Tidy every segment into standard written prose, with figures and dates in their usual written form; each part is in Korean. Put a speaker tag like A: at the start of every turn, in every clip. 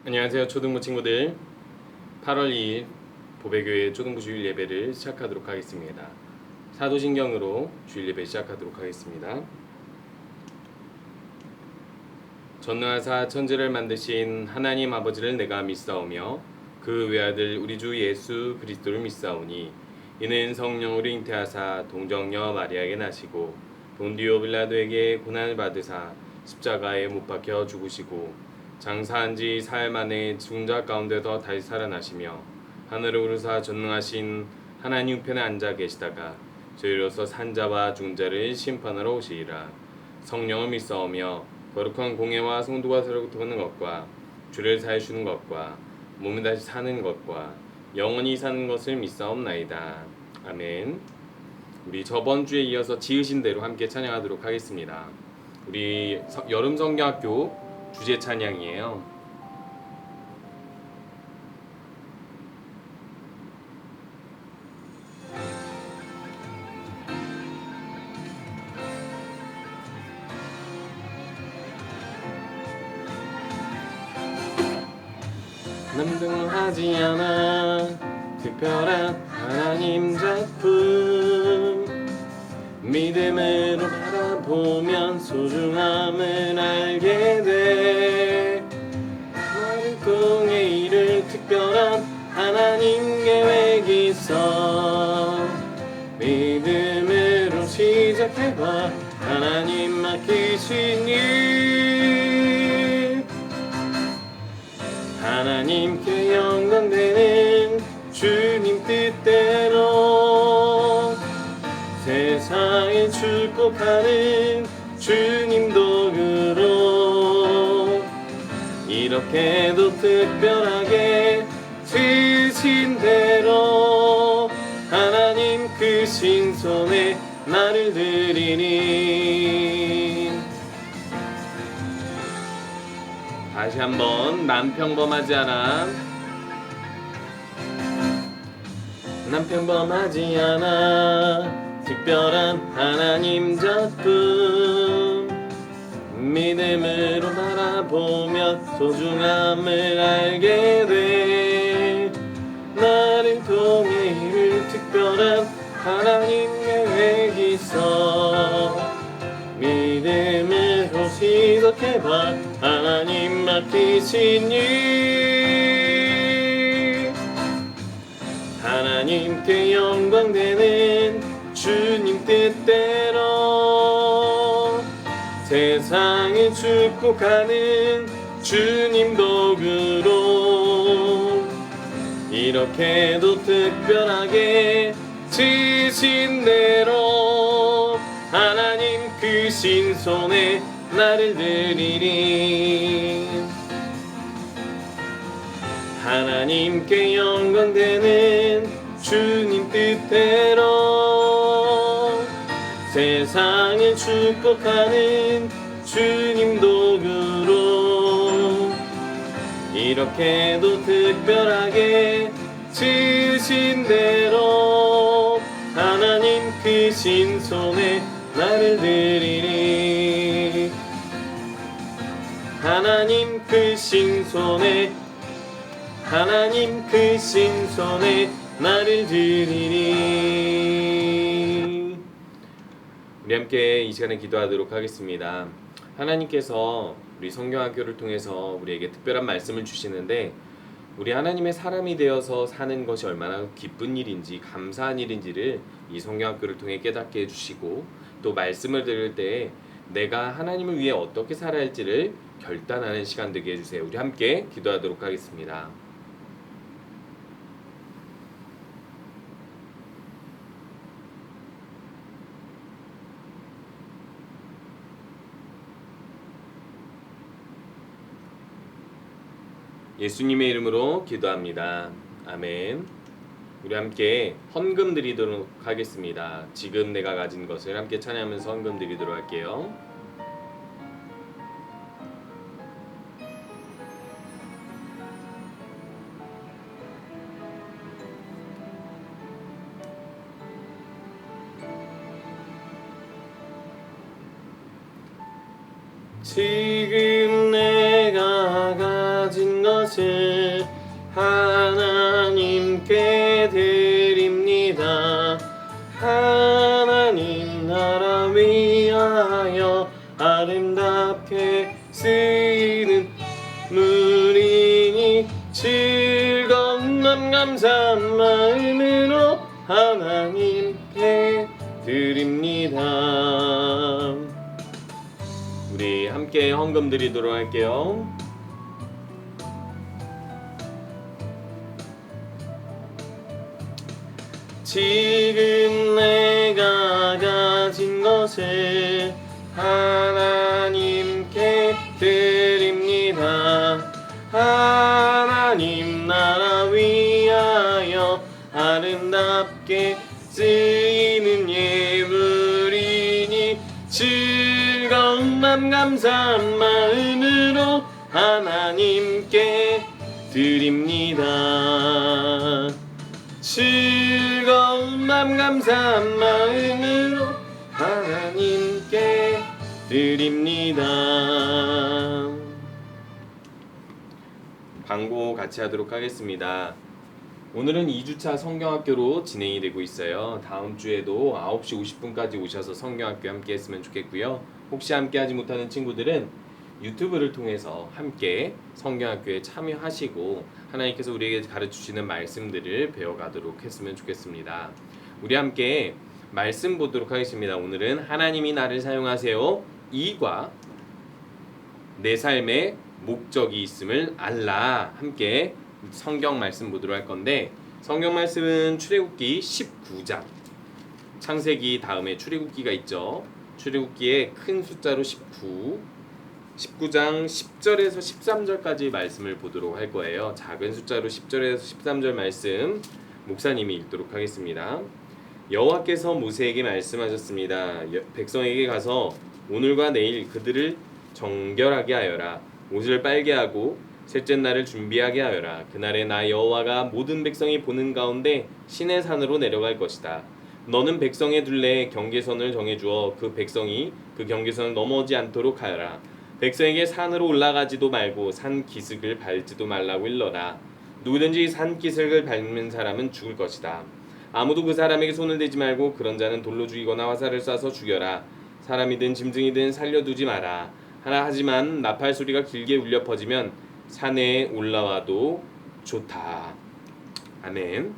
A: 안녕하세요 초등부 친구들. 8월 2일 보배교회 초등부 주일 예배를 시작하도록 하겠습니다. 사도신경으로 주일 예배 시작하도록 하겠습니다. 전능하사 천지를 만드신 하나님 아버지를 내가 믿사오며 그 외아들 우리 주 예수 그리스도를 믿사오니 이는 성령으로 잉태하사 동정녀 마리아에게 나시고 본디오 빌라도에게 고난을 받으사 십자가에 못 박혀 죽으시고 장사한 지 사흘 만에 죽은 자 가운데서 다시 살아나시며 하늘을 오르사 전능하신 하나님 우편에 앉아 계시다가 저희로서 산자와 죽은 자를 심판하러 오시리라. 성령을 믿사오며 거룩한 공예와 성도가 새롭게 것과 주를 사해주는 것과 몸이 다시 사는 것과 영원히 사는 것을 믿사옵나이다. 아멘. 우리 저번 주에 이어서 지으신 대로 함께 찬양하도록 하겠습니다. 우리 여름 성경학교 주제 찬양이에요. 남등하지 않아 특별한 하나님 작품 믿음으로 바라보면 소중함을 알게 돼. 마른 꿈에 이를 특별한 하나님 계획이 있어. 믿음으로 시작해봐 하나님 맡기신 일. 하나님께 영광되는 주님 뜻대로 세상을 축복하는 주님 도구로 이렇게도 특별하게 지으신 대로 하나님 그 신손에 나를 드리니. 다시 한번 난 평범하지 않아. 난 평범하지 않아 특별한 하나님 작품 믿음으로 바라보며 소중함을 알게 돼. 나를 통해 이룰 특별한 하나님 계획이 있어. 믿음으로 시작해봐 하나님 맡기신 일. 하나님께 영광되는 주님 뜻대로 세상을 축복하는 주님 도구로 이렇게도 특별하게 지으신 대로 하나님 그 신손에 나를 드리리. 하나님께 영광되는 주님 뜻대로 세상을 축복하는 주님 도구로 이렇게도 특별하게 지으신 대로 하나님 그 신손에 나를 드리리. 하나님 그 신손에 하나님 그 신손에 나를 드리니. 우리 함께 이 시간에 기도하도록 하겠습니다. 하나님께서 우리 성경학교를 통해서 우리에게 특별한 말씀을 주시는데 우리 하나님의 사람이 되어서 사는 것이 얼마나 기쁜 일인지 감사한 일인지를 이 성경학교를 통해 깨닫게 해주시고 또 말씀을 들을 때 내가 하나님을 위해 어떻게 살아야 할지를 결단하는 시간 되게 해주세요. 우리 함께 기도하도록 하겠습니다. 예수님의 이름으로 기도합니다. 아멘. 우리 함께 헌금 드리도록 하겠습니다. 지금 내가 가진 것을 함께 찬양하면서 헌금 드리도록 할게요. 지금 내가 가진 것을 하나님께 드립니다. 하나님 나라 위하여 아름답게 쓰이는 물이니 즐거운 맘 감사한 마음으로 하나님께 드립니다. 우리 함께 헌금 드리도록 할게요. 지금 내가 가진 것을 하나님께 드립니다. 하나님 나라 위하여 아름답게 쓰이는 예물이니 즐거운 맘 감사한 마음으로 하나님께 드립니다. 즐거운 맘 감사한 마음으로 하나님께 드립니다. 광고 같이 하도록 하겠습니다. 오늘은 2주차 성경학교로 진행이 되고 있어요. 다음 주에도 9시 50분까지 오셔서 성경학교 함께 했으면 좋겠고요. 혹시 함께 하지 못하는 친구들은 유튜브를 통해서 함께 성경학교에 참여하시고 하나님께서 우리에게 가르치시는 말씀들을 배워가도록 했으면 좋겠습니다. 우리 함께 말씀 보도록 하겠습니다. 오늘은 하나님이 나를 사용하세요 2과 내 삶의 목적이 있음을 알라 함께 성경 말씀 보도록 할 건데, 성경 말씀은 출애굽기 19장, 창세기 다음에 출애굽기가 있죠. 출애굽기에 큰 숫자로 19장 10절에서 13절까지 말씀을 보도록 할 거예요. 작은 숫자로 10절에서 13절 말씀 목사님이 읽도록 하겠습니다. 여호와께서 모세에게 말씀하셨습니다. 백성에게 가서 오늘과 내일 그들을 정결하게 하여라. 옷을 빨게 하고 셋째 날을 준비하게 하여라. 그날에 나 여호와가 모든 백성이 보는 가운데 시내 산으로 내려갈 것이다. 너는 백성의 둘레에 경계선을 정해주어 그 백성이 그 경계선을 넘어오지 않도록 하여라. 백성에게 산으로 올라가지도 말고 산 기슭을 밟지도 말라고 일러라. 누구든지 산 기슭을 밟는 사람은 죽을 것이다. 아무도 그 사람에게 손을 대지 말고 그런 자는 돌로 죽이거나 화살을 쏴서 죽여라. 사람이든 짐승이든 살려두지 마라. 하지만 나팔 소리가 길게 울려 퍼지면 산에 올라와도 좋다. 아멘.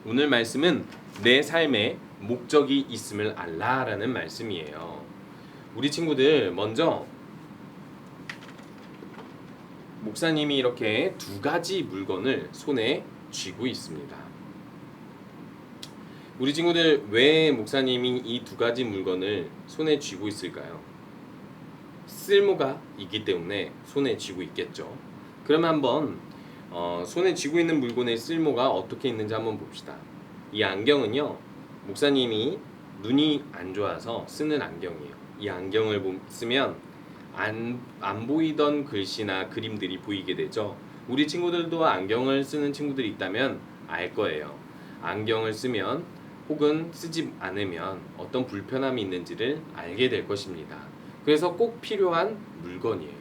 A: 오늘 말씀은 내 삶에 목적이 있음을 알라라는 말씀이에요. 우리 친구들 먼저 목사님이 이렇게 두 가지 물건을 손에 쥐고 있습니다. 우리 친구들 왜 목사님이 이 두 가지 물건을 손에 쥐고 있을까요? 쓸모가 있기 때문에 손에 쥐고 있겠죠. 그러면 한번 손에 쥐고 있는 물건의 쓸모가 어떻게 있는지 한번 봅시다. 이 안경은요, 목사님이 눈이 안 좋아서 쓰는 안경이에요. 이 안경을 쓰면 안 보이던 글씨나 그림들이 보이게 되죠. 우리 친구들도 안경을 쓰는 친구들이 있다면 알 거예요. 안경을 쓰면 혹은 쓰지 않으면 어떤 불편함이 있는지를 알게 될 것입니다. 그래서 꼭 필요한 물건이에요.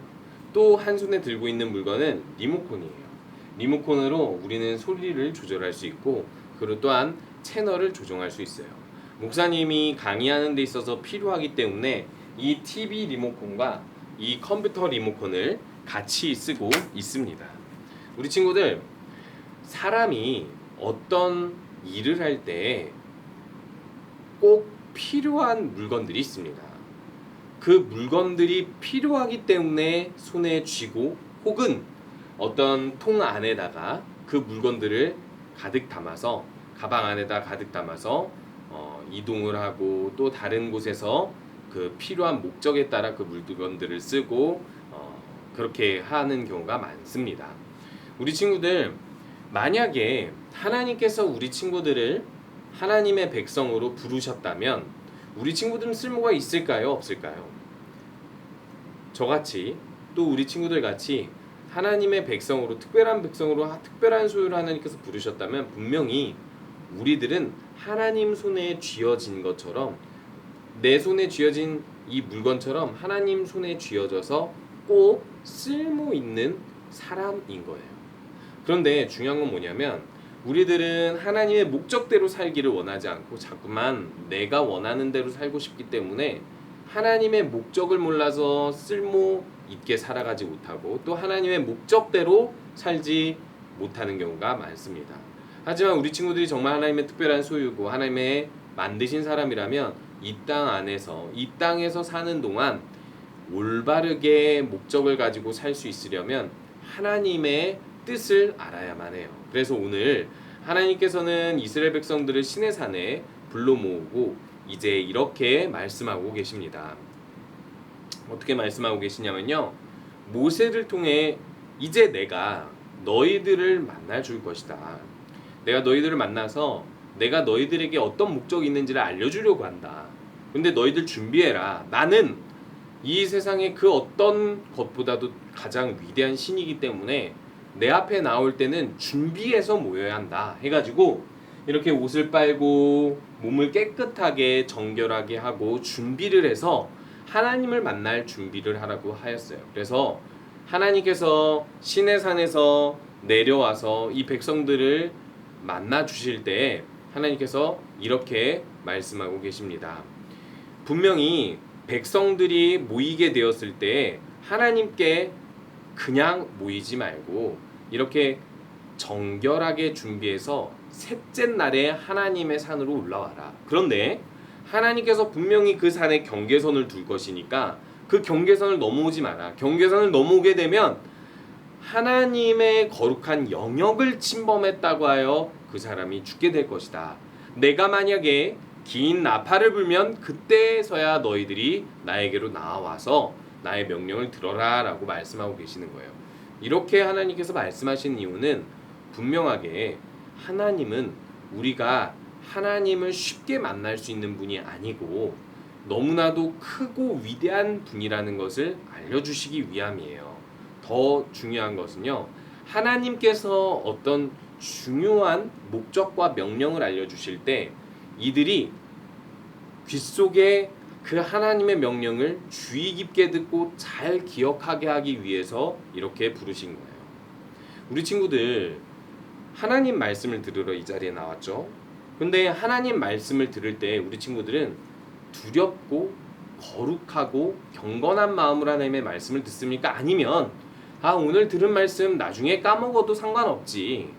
A: 또 한 손에 들고 있는 물건은 리모컨이에요. 리모컨으로 우리는 소리를 조절할 수 있고, 그리고 또한 채널을 조정할 수 있어요. 목사님이 강의하는 데 있어서 필요하기 때문에 이 TV 리모컨과 이 컴퓨터 리모컨을 같이 쓰고 있습니다. 우리 친구들, 사람이 어떤 일을 할 때 꼭 필요한 물건들이 있습니다. 그 물건들이 필요하기 때문에 손에 쥐고 혹은 어떤 통 안에다가 그 물건들을 가득 담아서 가방 안에다 가득 담아서 이동을 하고, 또 다른 곳에서 그 필요한 목적에 따라 그 물건들을 쓰고 그렇게 하는 경우가 많습니다. 우리 친구들, 만약에 하나님께서 우리 친구들을 하나님의 백성으로 부르셨다면 우리 친구들은 쓸모가 있을까요? 없을까요? 저같이, 또 우리 친구들 같이 하나님의 백성으로, 특별한 백성으로 특별한 소유를 하나님께서 부르셨다면 분명히 우리들은 하나님 손에 쥐어진 것처럼, 내 손에 쥐어진 이 물건처럼 하나님 손에 쥐어져서 꼭 쓸모 있는 사람인 거예요. 그런데 중요한 건 뭐냐면 우리들은 하나님의 목적대로 살기를 원하지 않고 자꾸만 내가 원하는 대로 살고 싶기 때문에 하나님의 목적을 몰라서 쓸모 있게 살아가지 못하고 또 하나님의 목적대로 살지 못하는 경우가 많습니다. 하지만 우리 친구들이 정말 하나님의 특별한 소유고 하나님의 만드신 사람이라면 이 땅에서 사는 동안 올바르게 목적을 가지고 살 수 있으려면 하나님의 뜻을 알아야만 해요. 그래서 오늘 하나님께서는 이스라엘 백성들을 시내산에 불러 모으고 이제 이렇게 말씀하고 계십니다. 어떻게 말씀하고 계시냐면요. 모세를 통해 이제 내가 너희들을 만나 줄 것이다. 내가 너희들을 만나서 내가 너희들에게 어떤 목적이 있는지를 알려주려고 한다. 근데 너희들 준비해라. 나는 이 세상의 그 어떤 것보다도 가장 위대한 신이기 때문에 내 앞에 나올 때는 준비해서 모여야 한다 해가지고 이렇게 옷을 빨고 몸을 깨끗하게 정결하게 하고 준비를 해서 하나님을 만날 준비를 하라고 하였어요. 그래서 하나님께서 시내산에서 내려와서 이 백성들을 만나 주실 때 하나님께서 이렇게 말씀하고 계십니다. 분명히 백성들이 모이게 되었을 때 하나님께 그냥 모이지 말고 이렇게 정결하게 준비해서 셋째 날에 하나님의 산으로 올라와라. 그런데 하나님께서 분명히 그 산에 경계선을 둘 것이니까 그 경계선을 넘어오지 마라. 경계선을 넘어오게 되면 하나님의 거룩한 영역을 침범했다고 하여 그 사람이 죽게 될 것이다. 내가 만약에 긴 나팔을 불면 그때서야 너희들이 나에게로 나와서 나의 명령을 들어라 라고 말씀하고 계시는 거예요. 이렇게 하나님께서 말씀하신 이유는 분명하게 하나님은 우리가 하나님을 쉽게 만날 수 있는 분이 아니고 너무나도 크고 위대한 분이라는 것을 알려주시기 위함이에요. 더 중요한 것은요. 하나님께서 어떤 중요한 목적과 명령을 알려주실 때 이들이 귓속에 그 하나님의 명령을 주의 깊게 듣고 잘 기억하게 하기 위해서 이렇게 부르신 거예요. 우리 친구들 하나님 말씀을 들으러 이 자리에 나왔죠. 근데 하나님 말씀을 들을 때 우리 친구들은 두렵고 거룩하고 경건한 마음으로 하나님의 말씀을 듣습니까? 아니면 오늘 들은 말씀 나중에 까먹어도 상관없지.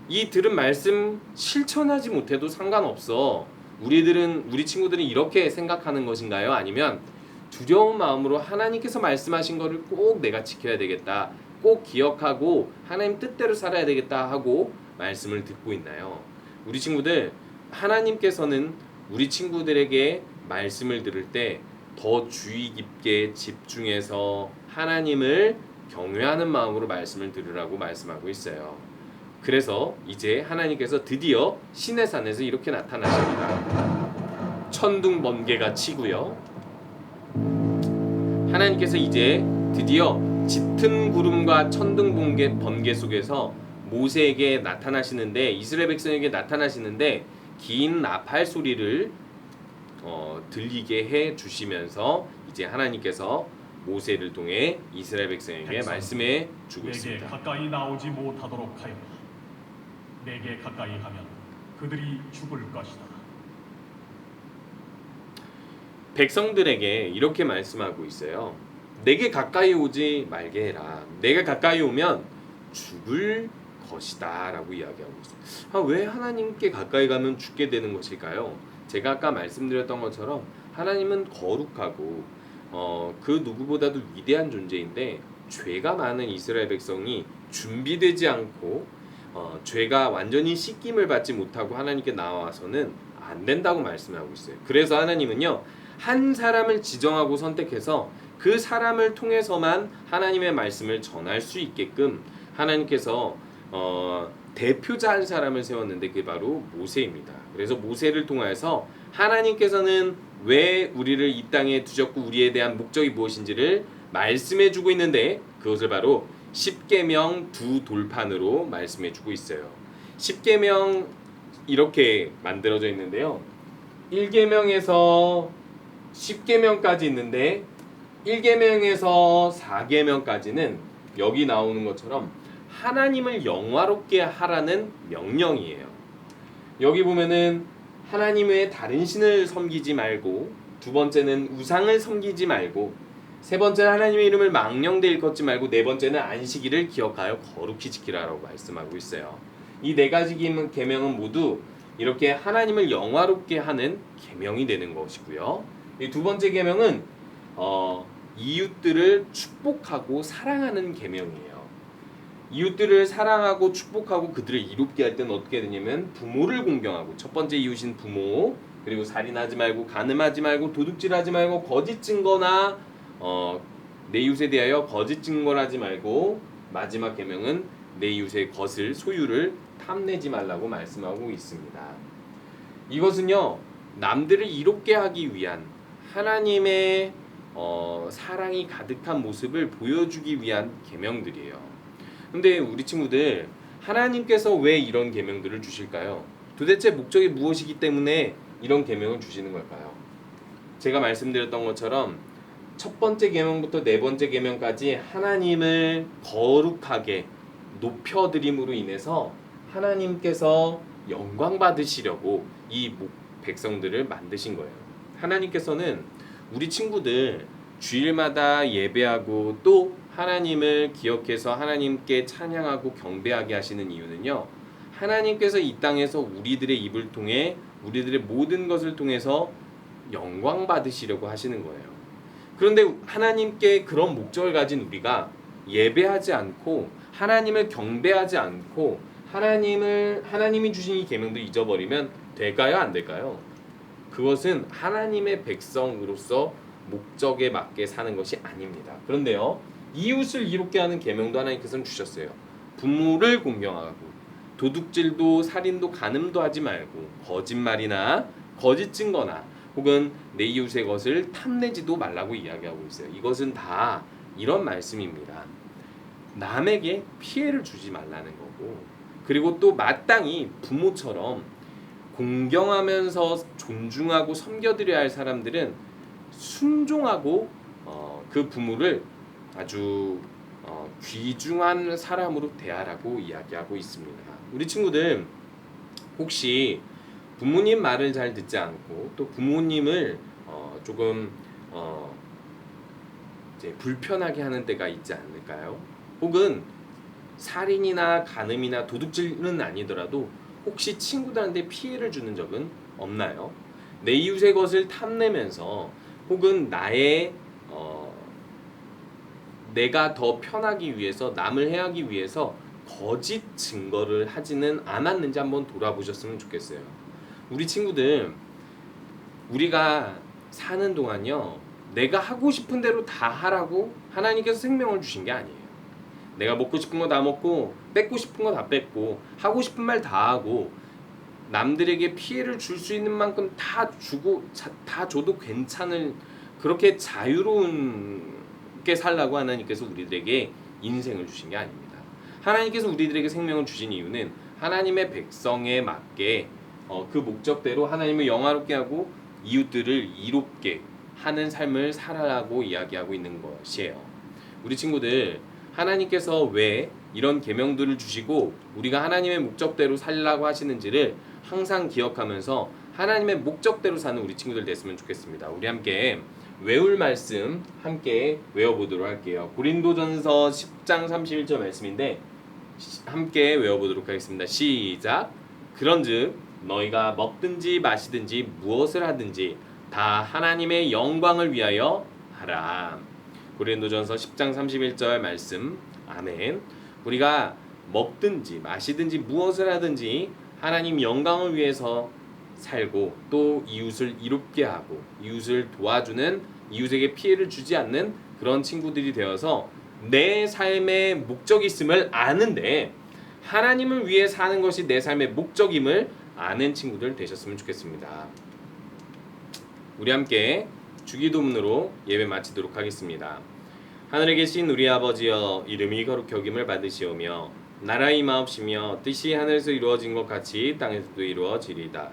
A: 이 들은 말씀 실천하지 못해도 상관없어. 우리 친구들은 이렇게 생각하는 것인가요? 아니면 두려운 마음으로 하나님께서 말씀하신 것을 꼭 내가 지켜야 되겠다. 꼭 기억하고 하나님 뜻대로 살아야 되겠다 하고 말씀을 듣고 있나요? 우리 친구들 하나님께서는 우리 친구들에게 말씀을 들을 때 더 주의 깊게 집중해서 하나님을 경외하는 마음으로 말씀을 들으라고 말씀하고 있어요. 그래서 이제 하나님께서 드디어 시내산에서 이렇게 나타나십니다. 천둥 번개가 치고요. 하나님께서 이제 드디어 짙은 구름과 천둥 번개 속에서 모세에게 나타나시는데 이스라엘 백성에게 나타나시는데 긴 나팔 소리를 들리게 해 주시면서 이제 하나님께서 모세를 통해 이스라엘 백성에게 말씀해 주고 있습니다.
B: 내게 가까이 나오지 못하도록 하여라. 내게 가까이 하면 그들이 죽을 것이다.
A: 백성들에게 이렇게 말씀하고 있어요. 내게 가까이 오지 말게 해라. 내가 가까이 오면 죽을 것이다 라고 이야기하고 있어요. 왜 하나님께 가까이 가면 죽게 되는 것일까요? 제가 아까 말씀드렸던 것처럼 하나님은 거룩하고 그 누구보다도 위대한 존재인데 죄가 많은 이스라엘 백성이 준비되지 않고 죄가 완전히 씻김을 받지 못하고 하나님께 나와서는 안 된다고 말씀하고 있어요. 그래서 하나님은요 한 사람을 지정하고 선택해서 그 사람을 통해서만 하나님의 말씀을 전할 수 있게끔 하나님께서 대표자 한 사람을 세웠는데 그게 바로 모세입니다. 그래서 모세를 통해서 하나님께서는 왜 우리를 이 땅에 두셨고 우리에 대한 목적이 무엇인지를 말씀해주고 있는데 그것을 바로 십계명 두 돌판으로 말씀해주고 있어요. 십계명 이렇게 만들어져 있는데요. 1계명에서 10계명까지 있는데 1계명에서 4계명까지는 여기 나오는 것처럼 하나님을 영화롭게 하라는 명령이에요. 여기 보면은 하나님 외에 다른 신을 섬기지 말고, 두 번째는 우상을 섬기지 말고, 세 번째는 하나님의 이름을 망령되이 일컫지 말고, 네 번째는 안식일을 기억하여 거룩히 지키라라고 말씀하고 있어요. 이 네 가지 계명은 모두 이렇게 하나님을 영화롭게 하는 계명이 되는 것이고요. 이 두 번째 계명은 이웃들을 축복하고 사랑하는 계명이에요. 이웃들을 사랑하고 축복하고 그들을 이롭게 할 때는 어떻게 되냐면 부모를 공경하고, 첫 번째 이웃인 부모, 그리고 살인하지 말고, 간음하지 말고, 도둑질하지 말고, 거짓 증거나 내 이웃에 대하여 거짓 증거를 하지 말고, 마지막 계명은 내 이웃의 것을, 소유를 탐내지 말라고 말씀하고 있습니다. 이것은요, 남들을 이롭게 하기 위한 하나님의 사랑이 가득한 모습을 보여주기 위한 계명들이에요. 근데 우리 친구들, 하나님께서 왜 이런 계명들을 주실까요? 도대체 목적이 무엇이기 때문에 이런 계명을 주시는 걸까요? 제가 말씀드렸던 것처럼 첫 번째 계명부터 네 번째 계명까지 하나님을 거룩하게 높여드림으로 인해서 하나님께서 영광 받으시려고 이 백성들을 만드신 거예요. 하나님께서는 우리 친구들 주일마다 예배하고 또 하나님을 기억해서 하나님께 찬양하고 경배하게 하시는 이유는요, 하나님께서 이 땅에서 우리들의 입을 통해, 우리들의 모든 것을 통해서 영광 받으시려고 하시는 거예요. 그런데 하나님께 그런 목적을 가진 우리가 예배하지 않고 하나님을 경배하지 않고 하나님이 주신 이 계명도 잊어버리면 될까요? 안 될까요? 그것은 하나님의 백성으로서 목적에 맞게 사는 것이 아닙니다. 그런데요, 이웃을 이롭게 하는 계명도 하나님께서는 주셨어요. 부모를 공경하고, 도둑질도 살인도 간음도 하지 말고, 거짓말이나 거짓 증거나 혹은 내 이웃의 것을 탐내지도 말라고 이야기하고 있어요. 이것은 다 이런 말씀입니다. 남에게 피해를 주지 말라는 거고, 그리고 또 마땅히 부모처럼 공경하면서 존중하고 섬겨드려야 할 사람들은 순종하고 그 부모를 아주 귀중한 사람으로 대하라고 이야기하고 있습니다. 우리 친구들, 혹시 부모님 말을 잘 듣지 않고 또 부모님을 조금 이제 불편하게 하는 때가 있지 않을까요? 혹은 살인이나 간음이나 도둑질은 아니더라도 혹시 친구들한테 피해를 주는 적은 없나요? 내 이웃의 것을 탐내면서 혹은 내가 더 편하기 위해서, 남을 해하기 위해서 거짓 증거를 하지는 않았는지 한번 돌아보셨으면 좋겠어요. 우리 친구들, 우리가 사는 동안요, 내가 하고 싶은 대로 다 하라고 하나님께서 생명을 주신 게 아니에요. 내가 먹고 싶은 거 다 먹고 뺏고 싶은 거 다 뺏고 하고 싶은 말 다 하고 남들에게 피해를 줄 수 있는 만큼 다 주고 다 줘도 괜찮을, 그렇게 자유롭게 살라고 하나님께서 우리들에게 인생을 주신 게 아닙니다. 하나님께서 우리들에게 생명을 주신 이유는 하나님의 백성에 맞게 그 목적대로 하나님을 영화롭게 하고 이웃들을 이롭게 하는 삶을 살아라고 이야기하고 있는 것이에요. 우리 친구들, 하나님께서 왜 이런 계명들을 주시고 우리가 하나님의 목적대로 살라고 하시는지를 항상 기억하면서 하나님의 목적대로 사는 우리 친구들 됐으면 좋겠습니다. 우리 함께 외울 말씀 함께 외워보도록 할게요. 고린도전서 10장 31절 말씀인데 함께 외워보도록 하겠습니다. 시작. 그런즉 너희가 먹든지 마시든지 무엇을 하든지 다 하나님의 영광을 위하여 하라. 고린도전서 10장 31절 말씀. 아멘. 우리가 먹든지 마시든지 무엇을 하든지 하나님 영광을 위해서 살고 또 이웃을 이롭게 하고 이웃을 도와주는, 이웃에게 피해를 주지 않는 그런 친구들이 되어서 내 삶의 목적이 있음을 아는데 하나님을 위해 사는 것이 내 삶의 목적임을 아는 친구들 되셨으면 좋겠습니다. 우리 함께 주기도문으로 예배 마치도록 하겠습니다. 하늘에 계신 우리 아버지여, 이름이 거룩히 여김을 받으시오며 나라의 임하옵시며 뜻이 하늘에서 이루어진 것 같이 땅에서도 이루어지리이다.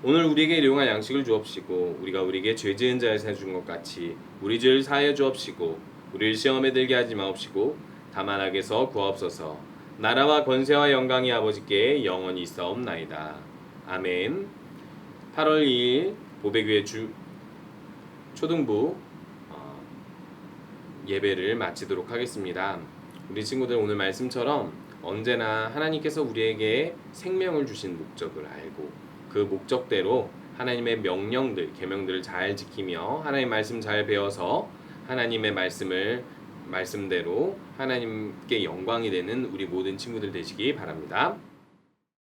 A: 오늘 우리에게 일용할 양식을 주옵시고 우리가 우리에게 죄 지은 자를 사해 준 것 같이 우리 죄를 사하여 주옵시고 우리를 시험에 들게 하지 마옵시고 다만 악에서 구하옵소서. 나라와 권세와 영광이 아버지께 영원히 있사옵나이다. 아멘. 8월 2일 보배교회 초등부 예배를 마치도록 하겠습니다. 우리 친구들 오늘 말씀처럼 언제나 하나님께서 우리에게 생명을 주신 목적을 알고 그 목적대로 하나님의 명령들, 계명들을 잘 지키며 하나님 말씀 잘 배워서 하나님의 말씀대로 하나님께 영광이 되는 우리 모든 친구들 되시기 바랍니다.